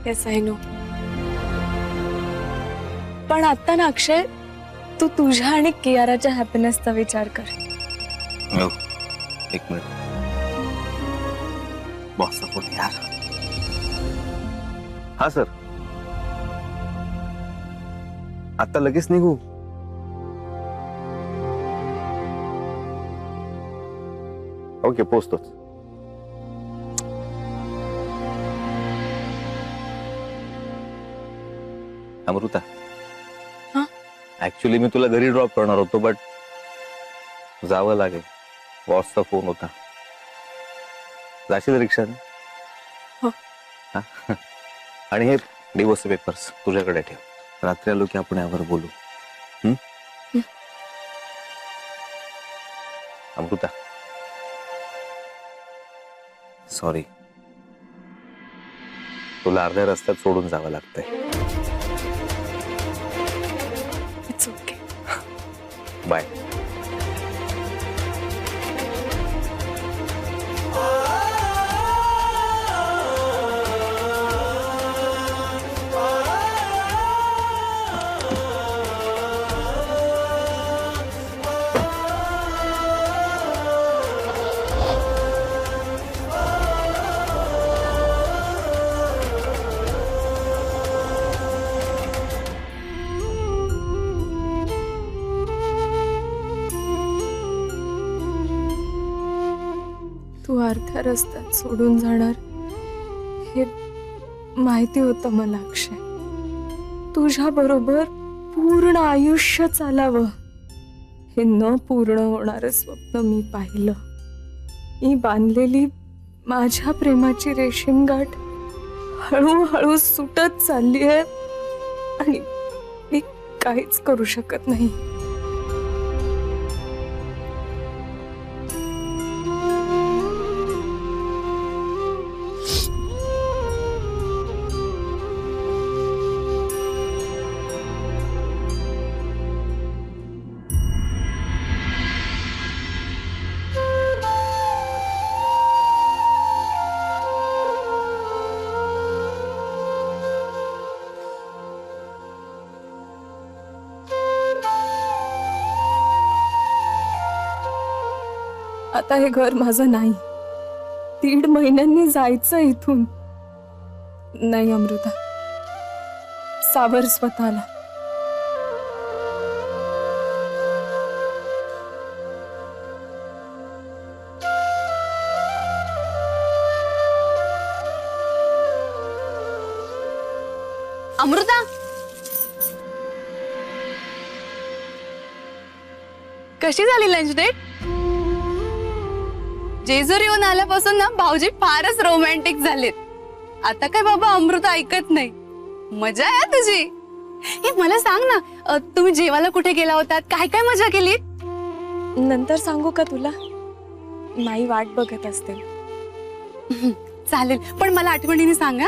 Yes I know. पण आता ना अक्षय, तू तुझ्या आणि कियाराच्या हॅपीनेसचा विचार कर. हो, एक मिनिट. बॉसचा फोन यार. हा सर, आता लगेच निघू? ओके, पोचतोच. अमृता, ऍक्च्युली मी तुला घरी ड्रॉप करणार होतो, बट जावं लागेल. बॉसचा फोन होता. जाशील रिक्षाने? हो. आणि हे डिवोर्स पेपर्स तुझ्याकडे ठेव. रात्री आलो की आपण यावर बोलू. अमृता, सॉरी, तुला अर्ध्या रस्त्यात सोडून जावं लागतंय. It's okay. बाय. तू अर्ध्या रस्त्यात सोडून जाणार हे माहिती होतं मला अक्षय. तुझ्या बरोबर पूर्ण आयुष्य चालावं हे न पूर्ण होणारं स्वप्न मी पाहिलं. मी बांधलेली माझ्या प्रेमाची रेशीम गाठ हळूहळू सुटत चालली आहे आणि मी काहीच करू शकत नाही. आता हे घर माझं नाही. 1.5 महिन्यांनी जायचं इथून. नाही अमृता, सावर स्वतःला. अमृता, कशी झाली लंच डेट? जेजूर येऊन आल्यापासून ना भाऊजी फारच रोमॅन्टिक झालेत. आता काय बाबा अमृता ऐकत नाही. मजा आहे तुझी. हे मला सांग ना, तुम्ही जेवायला कुठे गेला होतात? काय काय मजा केली? नंतर सांगू का तुला? माई वाट बघत असते. चालेल, पण मला आठवणीने सांगा.